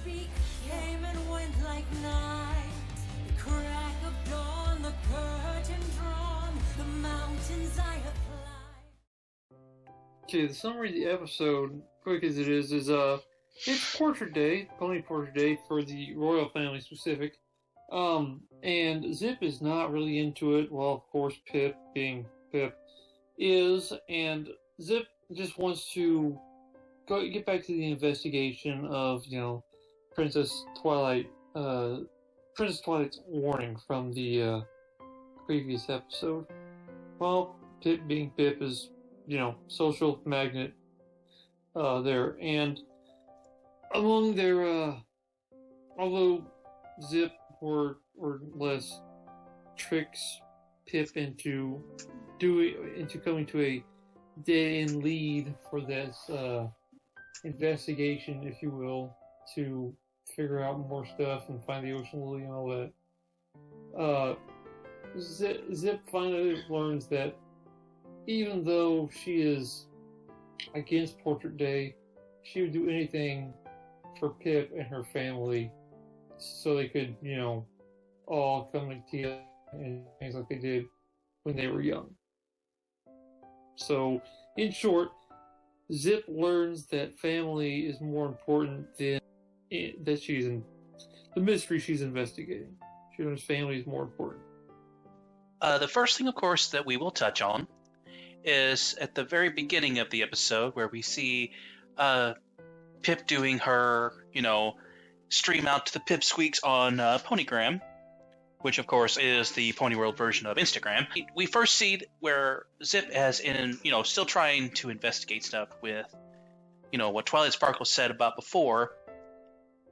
speak came and went like night. The crack of dawn, the curtain drawn, the mountains I have climbed. Okay, the summary of the episode, quick as it is it's portrait day, pony portrait day for the royal family specific. And Zip is not really into it. Well, of course, Pip, being Pip, is, and Zip just wants to get back to the investigation of, Princess Twilight's warning from the previous episode. Well, Pip being Pip is, social magnet there, and among their, although Zip or less tricks Pip into coming to a dead-end lead for this investigation, if you will, to figure out more stuff and find the ocean lily and all that. Zip finally learns that even though she is against Portrait Day, she would do anything for Pip and her family so they could, all come together and things like they did when they were young. So, in short, Zip learns that family is more important than the mystery she's investigating. She learns family is more important. The first thing, of course, that we will touch on is at the very beginning of the episode where we see Pip doing her, stream out to the Pipsqueaks on Ponygram, which of course is the Pony World version of Instagram. We first see where Zip has still trying to investigate stuff with, what Twilight Sparkle said about before,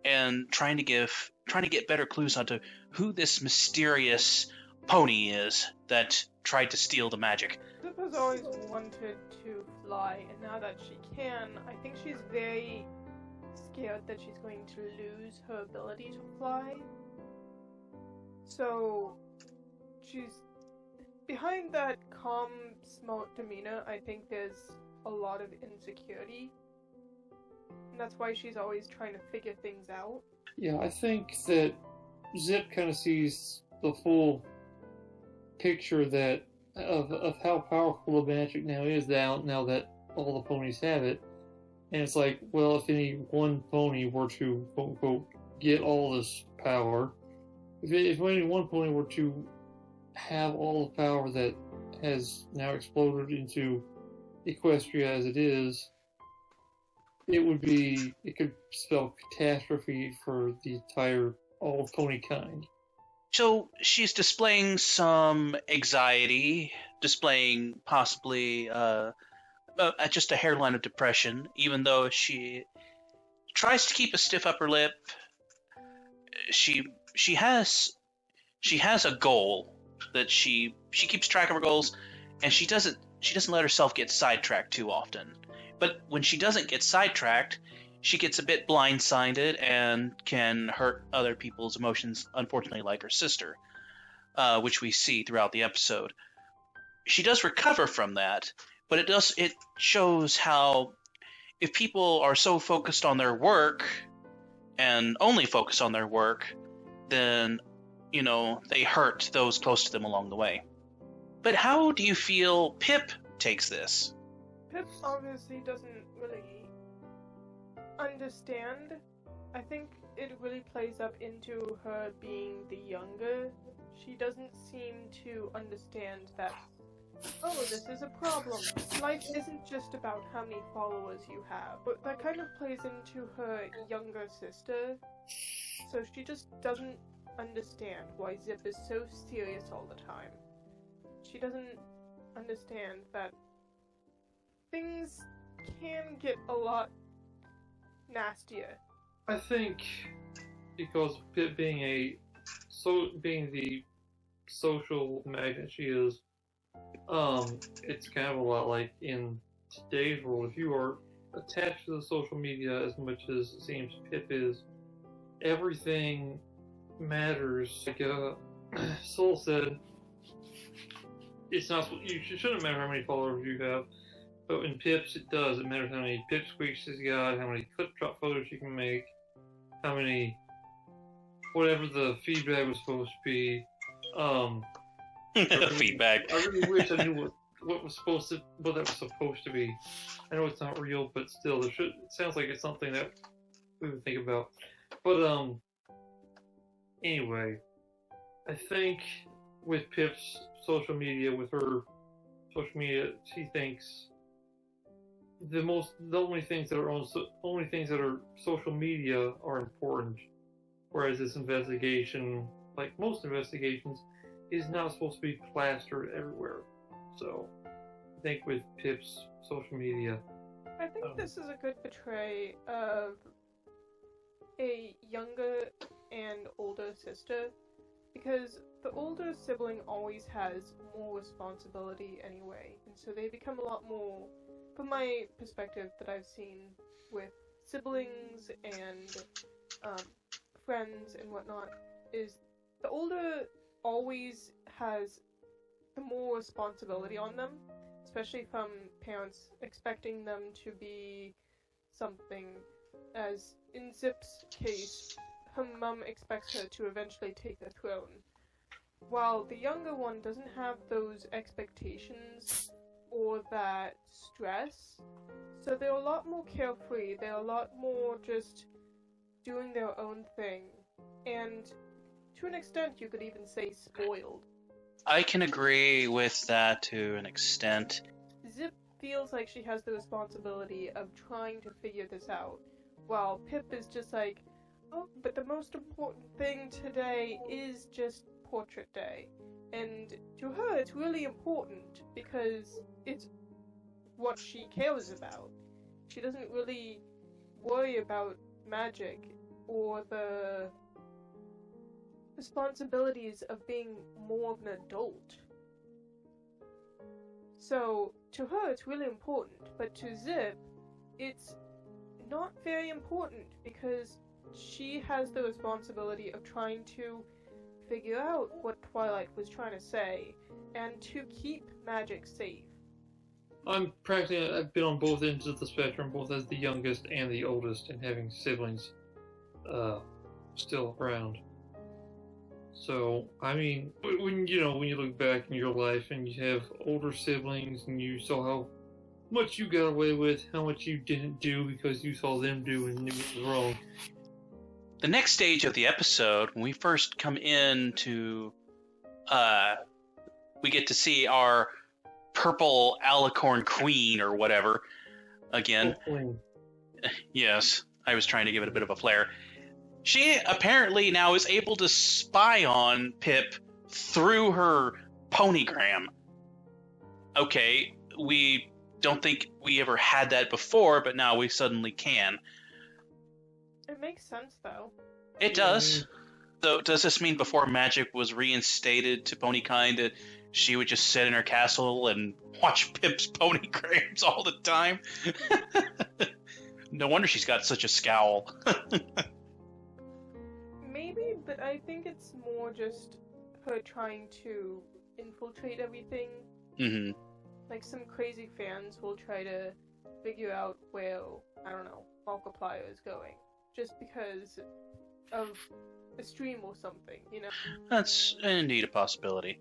and trying to get better clues onto who this mysterious pony is that tried to steal the magic. Zip has always wanted to fly, and now that she can, I think she's very scared that she's going to lose her ability to fly. So, she's behind that calm, smart demeanor. I think there's a lot of insecurity, and that's why she's always trying to figure things out. Yeah, I think that Zip kind of sees the full picture of how powerful the magic now is now that all the ponies have it. And it's like, well, if any one pony were to, quote unquote, get all this power, if any one pony were to have all the power that has now exploded into Equestria as it is, it could spell catastrophe for the entire all pony kind. So she's displaying some anxiety, displaying possibly just a hairline of depression, even though she tries to keep a stiff upper lip. She has a goal that she keeps track of her goals, and she doesn't let herself get sidetracked too often. But when she doesn't get sidetracked, she gets a bit blindsided and can hurt other people's emotions, unfortunately, like her sister, which we see throughout the episode. She does recover from that, but it shows how if people are so focused on their work and only focus on their work, then, they hurt those close to them along the way. But how do you feel Pip takes this? Pip obviously doesn't really understand. I think it really plays up into her being the younger. She doesn't seem to understand that, oh, this is a problem. Life isn't just about how many followers you have. But that kind of plays into her younger sister. So she just doesn't understand why Zip is so serious all the time. She doesn't understand that things can get a lot nastier. I think because Pip being the social magnet she is, it's kind of a lot like in today's world. If you are attached to the social media as much as it seems Pip is, everything matters. Like Soul said, it shouldn't matter how many followers you have, but in Pips it does. It matters how many Pipsqueaks she's got, how many clip drop photos you can make, how many, whatever the feedback was supposed to be. Feedback. I really wish I knew what that was supposed to be. I know it's not real, but still, it sounds like it's something that we would think about. But anyway, I think with Pip's social media, with her social media, she thinks the only things that are social media are important, whereas this investigation, like most investigations, is not supposed to be plastered everywhere. So I think with Pip's social media, I think this is a good portray of a younger and older sister, because the older sibling always has more responsibility anyway, and so they become a lot more, from my perspective that I've seen with siblings and friends and whatnot, is the older always has the more responsibility on them, especially from parents expecting them to be something. As in Zip's case, her mum expects her to eventually take the throne, while the younger one doesn't have those expectations or that stress, so they're a lot more carefree, they're a lot more just doing their own thing, and to an extent you could even say spoiled. I can agree with that to an extent. Zip feels like she has the responsibility of trying to figure this out, while Pip is just like, oh, but the most important thing today is just portrait day. And to her, it's really important because it's what she cares about. She doesn't really worry about magic or the responsibilities of being more of an adult. So, to her, it's really important, but to Zip, it's not very important because she has the responsibility of trying to figure out what Twilight was trying to say and to keep magic safe. I've been on both ends of the spectrum, both as the youngest and the oldest, and having siblings still around. So, I mean, when you look back in your life and you have older siblings and you saw how much you got away with, how much you didn't do because you saw them do and it was wrong. The next stage of the episode, when we first come into, we get to see our purple alicorn queen or whatever again. Oh, Yes, I was trying to give it a bit of a flair. She apparently now is able to spy on Pip through her ponygram. Okay, we don't think we ever had that before, but now we suddenly can. It makes sense, though. It does. So does this mean before magic was reinstated to Ponykind that she would just sit in her castle and watch Pip's ponygrams all the time? No wonder she's got such a scowl. Maybe, but I think it's more just her trying to infiltrate everything. Mm-hmm. Like, some crazy fans will try to figure out where, I don't know, Markiplier is going. Just because of a stream or something, you know? That's indeed a possibility.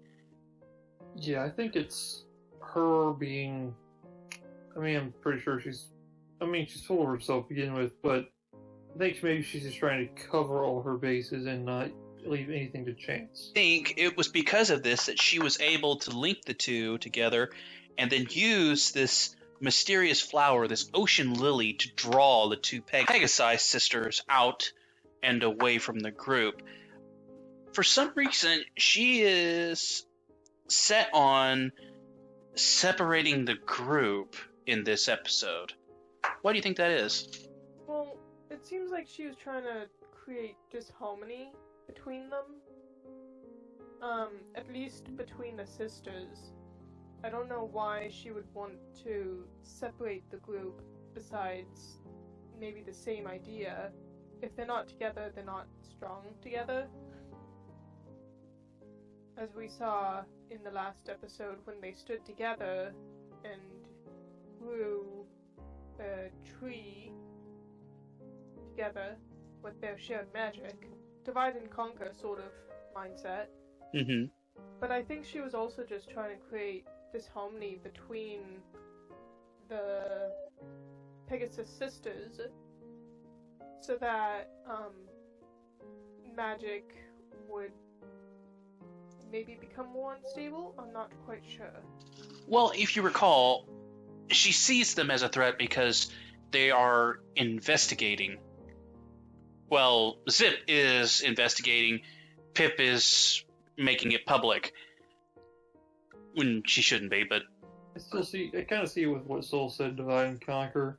Yeah, I think it's her being... I'm pretty sure she's full of herself to begin with, but I think maybe she's just trying to cover all her bases and not leave anything to chance. I think it was because of this that she was able to link the two together and then use this mysterious flower, this ocean lily, to draw the two Pegasi sisters out and away from the group. For some reason, she is set on separating the group in this episode. Why do you think that is? Well, it seems like she was trying to create disharmony between them. At least between the sisters. I don't know why she would want to separate the group besides maybe the same idea. If they're not together, they're not strong together. As we saw in the last episode when they stood together and grew a tree together, with their shared magic. Divide and conquer sort of mindset. Mm-hmm. But I think she was also just trying to create this harmony between the Pegasus sisters so that magic would maybe become more unstable? I'm not quite sure. Well, if you recall, she sees them as a threat because they are investigating. Well, Zip is investigating, Pip is making it public. When she shouldn't be, but... I kind of see with what Soul said, divide and conquer.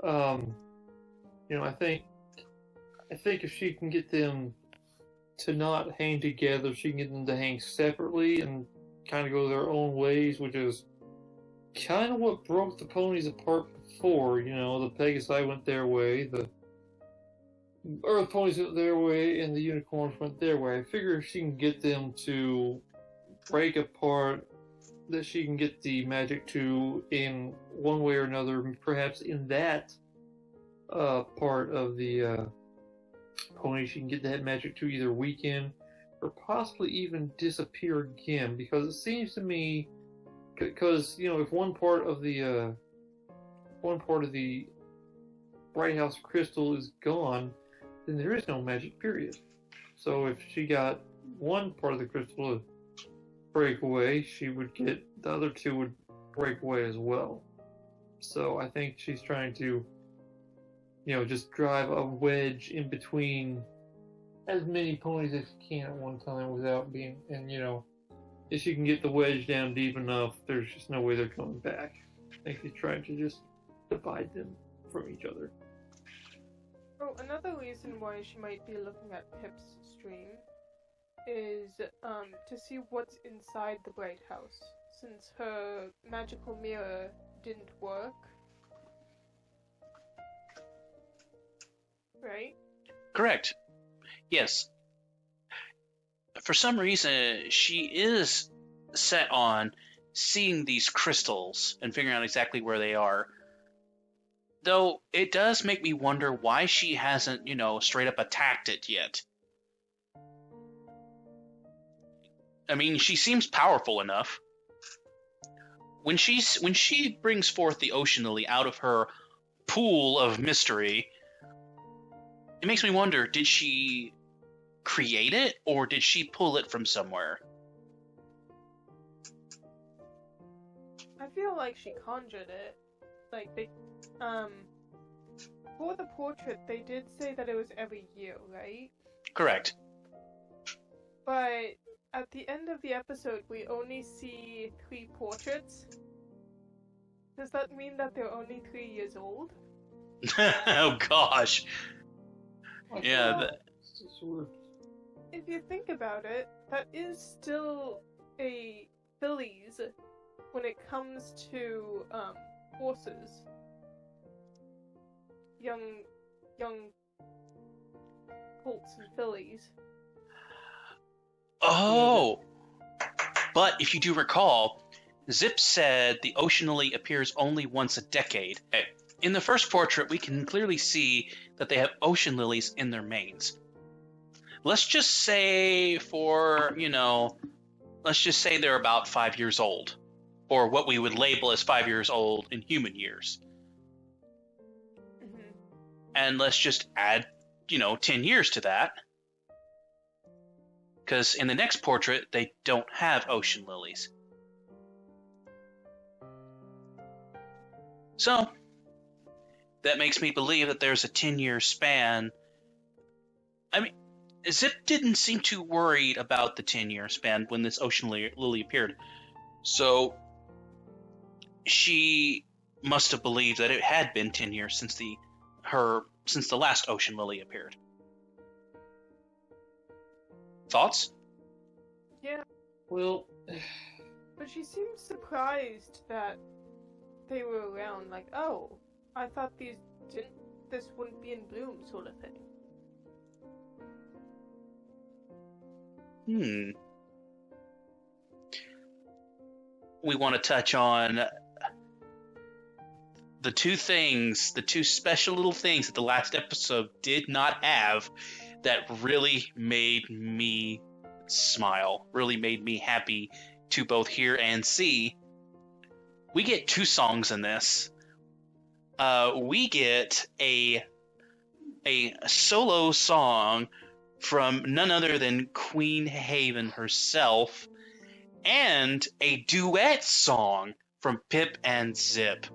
I think if she can get them to not hang together, she can get them to hang separately and kind of go their own ways, which is kind of what broke the ponies apart before. The Pegasi went their way, the Earth ponies went their way, and the unicorns went their way. I figure if she can get them to break apart, that she can get the magic to, in one way or another, perhaps in that part of the pony, she can get that magic to either weaken or possibly even disappear again. Because it seems to me, because if one part of the Bright House crystal is gone, then there is no magic, period. So if she got one part of the crystal to break away, she would get the other two would break away as well. So I think she's trying to, just drive a wedge in between as many ponies as she can at one time without being, and if she can get the wedge down deep enough, there's just no way they're coming back. I think she's trying to just divide them from each other. Oh, another reason why she might be looking at Pip's stream is to see what's inside the Bright House, since her magical mirror didn't work. Right? Correct. Yes. For some reason, she is set on seeing these crystals and figuring out exactly where they are. Though it does make me wonder why she hasn't, straight up attacked it yet. I mean, she seems powerful enough. When she brings forth the Ocean Lily out of her pool of mystery, it makes me wonder, did she create it, or did she pull it from somewhere? I feel like she conjured it. Like, for the portrait, they did say that it was every year, right? Correct. But at the end of the episode, we only see 3 portraits. Does that mean that they're only 3 years old? Oh gosh. Yeah. If you think about it, that is still a fillies when it comes to horses. Young colts and fillies. Oh! But if you do recall, Zip said the Ocean Lily appears only once a decade. In the first portrait, we can clearly see that they have ocean lilies in their manes. Let's just say let's just say they're about 5 years old. Or what we would label as 5 years old in human years. Mm-hmm. And let's just add, 10 years to that. Because in the next portrait, they don't have ocean lilies. So, that makes me believe that there's a 10-year span. I mean, Zip didn't seem too worried about the 10-year span when this ocean lily appeared. So, she must have believed that it had been 10 years since the last ocean lily appeared. Thoughts? Yeah. Well, But she seemed surprised that they were around, like, oh, I thought this wouldn't be in bloom, sort of thing. We want to touch on the two special little things that the last episode did not have that really made me smile, really made me happy to both hear and see. We get 2 songs in this. We get a solo song from none other than Queen Haven herself, and a duet song from Pip and Zip.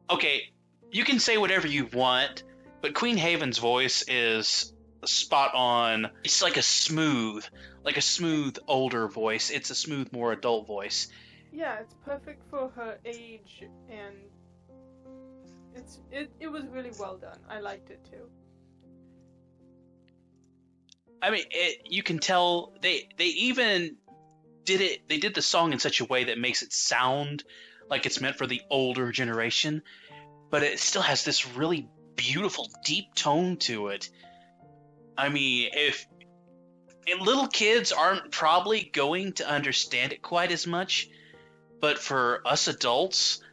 Okay, you can say whatever you want, but Queen Haven's voice is spot on. It's like a smooth older voice. It's a smooth, more adult voice. Yeah, it's perfect for her age, and it was really well done. I liked it too. I mean, you can tell they even did it. They did the song in such a way that makes it sound like it's meant for the older generation, but it still has this really beautiful, deep tone to it. I mean, little kids aren't probably going to understand it quite as much, but for us adults,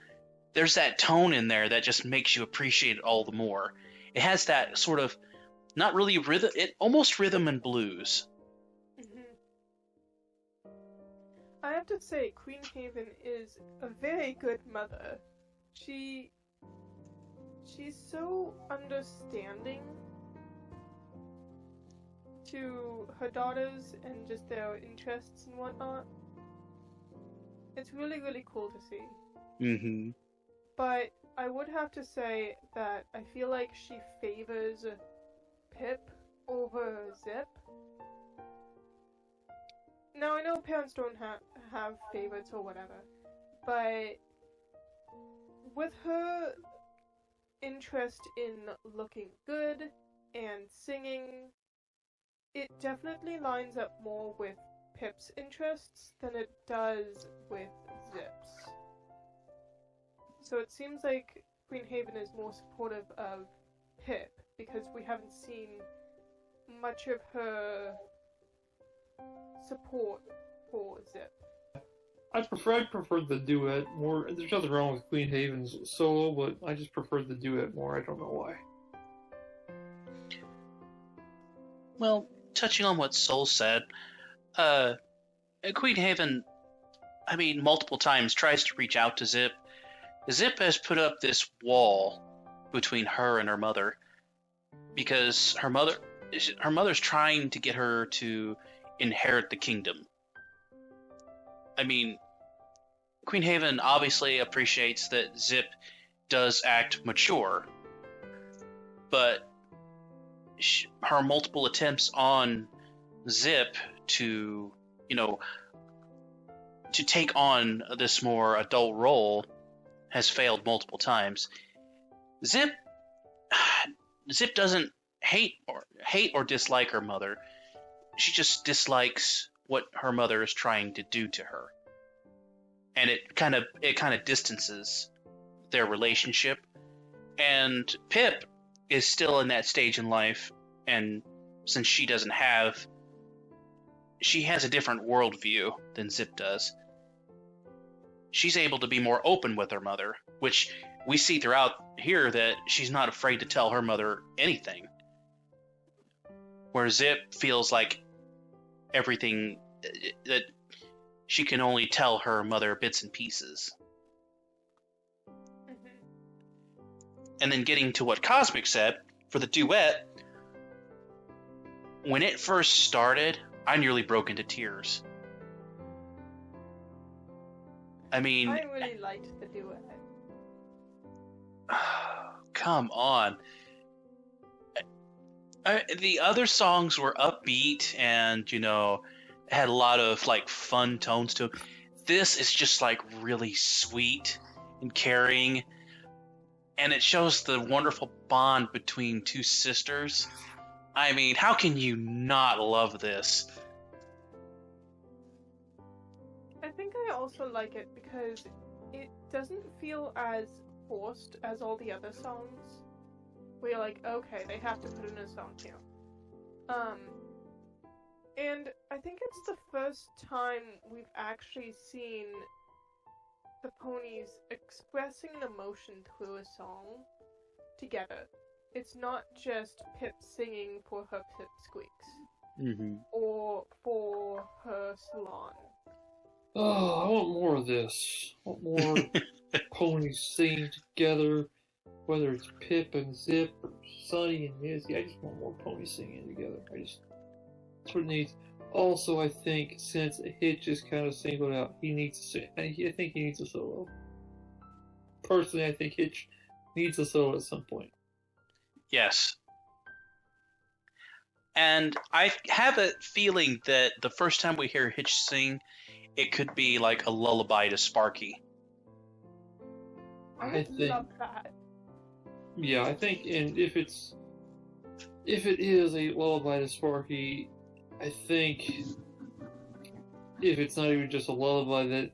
there's that tone in there that just makes you appreciate it all the more. It has that sort of, not really rhythm, almost rhythm and blues. I have to say, Queen Haven is a very good mother. She's so understanding to her daughters and just their interests and whatnot. It's really, really cool to see. Mm-hmm. But I would have to say that I feel like she favors Pip over Zip. Now, I know parents don't have favorites or whatever, but with her interest in looking good and singing, it definitely lines up more with Pip's interests than it does with Zip's. So it seems like Queen Haven is more supportive of Pip, because we haven't seen much of her support for Zip. I preferred the duet more. There's nothing wrong with Queen Haven's solo, but I just preferred the duet more. I don't know why. Well, touching on what Soul said, Queen Haven, I mean, multiple times tries to reach out to Zip. Zip has put up this wall between her and her mother, because her mother's trying to get her to inherit the kingdom. I mean, Queen Haven obviously appreciates that Zip does act mature, but her multiple attempts on Zip to, to take on this more adult role has failed multiple times. Zip doesn't hate or dislike her mother. She just dislikes what her mother is trying to do to her, and it kind of distances their relationship. And Pip is still in that stage in life, and since she has a different worldview than Zip does, she's able to be more open with her mother, which we see throughout here that she's not afraid to tell her mother anything. Where Zip feels like everything that she can only tell her mother bits and pieces. And then getting to what Cosmic said for the duet, when it first started, I nearly broke into tears. I mean, I really liked the duet. Come on. The other songs were upbeat and, had a lot of fun tones to them. This is just really sweet and caring, and it shows the wonderful bond between two sisters. I mean, how can you not love this? I think I also like it because it doesn't feel as forced as all the other songs, where you're like, okay, they have to put in a song here. And I think it's the first time we've actually seen the ponies expressing an emotion through a song together. It's not just Pip singing for her Pip squeaks or for her salon. Oh, I want more of this. I want more ponies singing together, whether it's Pip and Zip or Sunny and Izzy. I just want more ponies singing together. That's what it needs. Also, I think since Hitch is kind of singled out, he needs to sing. I think he needs a solo. Personally, I think Hitch needs a solo at some point. Yes. And I have a feeling that the first time we hear Hitch sing, it could be like a lullaby to Sparky. I would love that. Yeah, I think, and if it is a lullaby to Sparky, I think if it's not even just a lullaby, that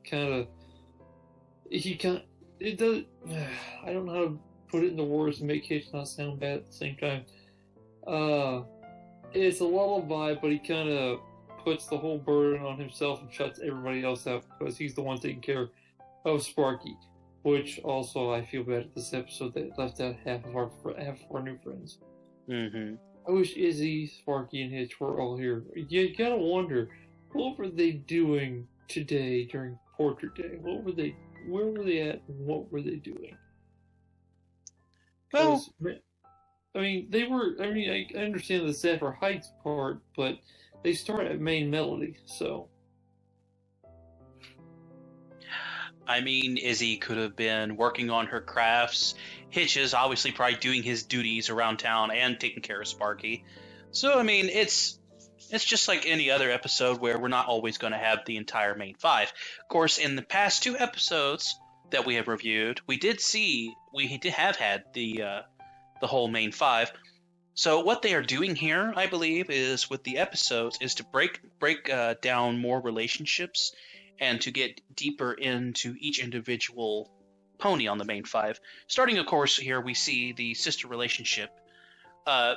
it does. I don't know how to put it into words to make Hitch not sound bad at the same time. It's a lullaby, but he kind of puts the whole burden on himself and shuts everybody else out because he's the one taking care of Sparky. Which also I feel bad at this episode that left out half of our new friends. Mm-hmm. I wish Izzy, Sparky, and Hitch were all here. You gotta wonder, what were they doing today during Portrait Day? Where were they at, and what were they doing? Well, I understand the Zephyr Heights part, but they start at main melody, so. I mean, Izzy could have been working on her crafts. Hitch is obviously probably doing his duties around town and taking care of Sparky. So, I mean, it's just like any other episode where we're not always going to have the entire main five. Of course, in the past 2 episodes that we have reviewed, we did have had the whole main five. So what they are doing here, I believe, is with the episodes, is to break down more relationships and to get deeper into each individual pony on the main five. Starting, of course, here we see the sister relationship.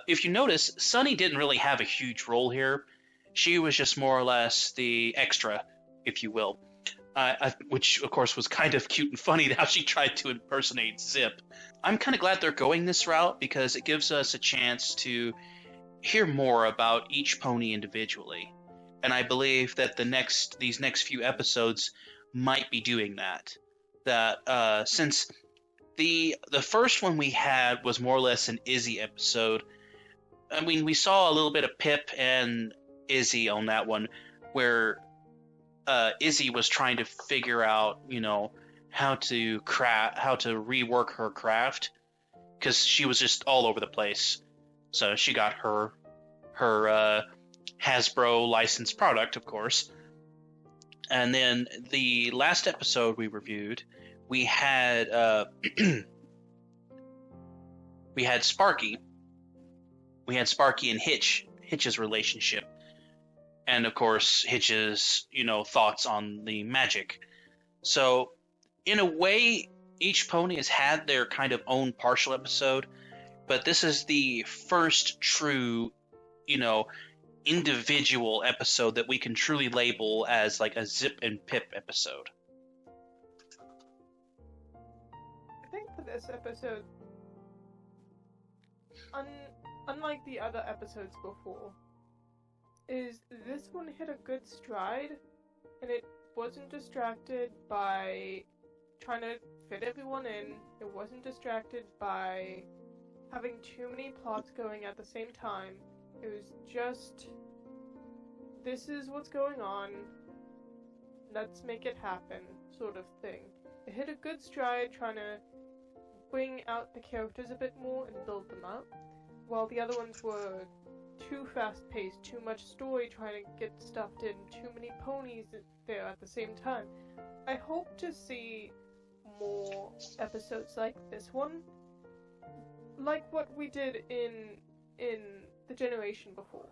If you notice, Sunny didn't really have a huge role here. She was just more or less the extra, if you will. Which, of course, was kind of cute and funny how she tried to impersonate Zip. I'm kind of glad they're going this route because it gives us a chance to hear more about each pony individually. And I believe that these next few episodes might be doing that. That since the first one we had was more or less an Izzy episode. I mean, we saw a little bit of Pip and Izzy on that one, where Izzy was trying to figure out, how to rework her craft, because she was just all over the place. So she got her Hasbro licensed product, of course. And then the last episode we reviewed, we had Sparky. We had Sparky and Hitch's relationship. And of course, Hitch's, thoughts on the magic. So, in a way, each pony has had their kind of own partial episode, but this is the first true, individual episode that we can truly label as like a Zip and Pip episode. I think for this episode, unlike the other episodes before, is this one hit a good stride, and it wasn't distracted by trying to fit everyone in. It wasn't distracted by having too many plots going at the same time. It was just, this is what's going on, let's make it happen, sort of thing. It hit a good stride trying to bring out the characters a bit more and build them up, while the other ones were too fast-paced, too much story trying to get stuffed in, too many ponies there at the same time. I hope to see more episodes like this one, like what we did in the generation before,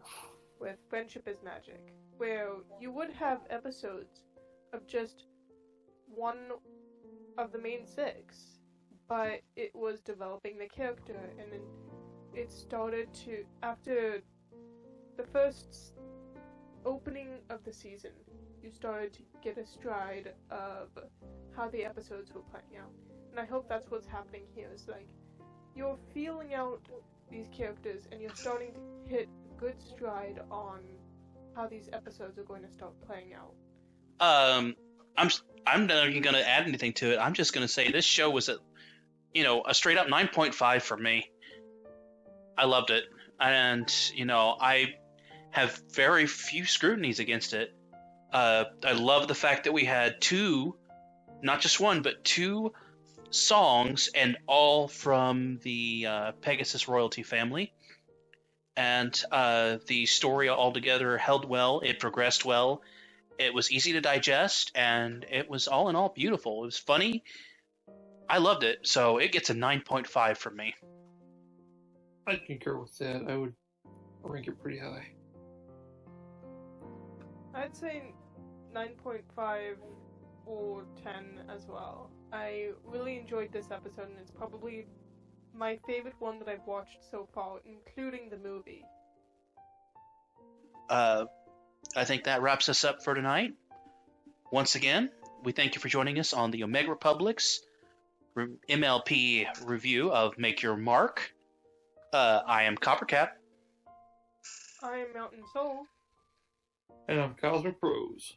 with Friendship is Magic, where you would have episodes of just one of the main 6, but it was developing the character, and then it started to, after the first opening of the season, you started to get a stride of how the episodes were playing out. And I hope that's what's happening here, is like, you're feeling out these characters and you're starting to hit good stride on how these episodes are going to start playing out. I'm not even going to add anything to it. I'm just going to say this show was a straight up 9.5 for me. I loved it. And, I have very few scrutinies against it. I love the fact that we had not just one, but two songs, and all from the Pegasus royalty family. And the story altogether held well. It progressed well. It was easy to digest, and it was all in all beautiful. It was funny. I loved it, so it gets a 9.5 from me. I'd concur with that. I would rank it pretty high. I'd say 9.5 or 10 as well. I really enjoyed this episode, and it's probably my favorite one that I've watched so far, including the movie. I think that wraps us up for tonight. Once again, we thank you for joining us on the Omega Republic's MLP review of Make Your Mark. I am Coppercap. I am Mountain Soul. And I'm Cosmic Prose.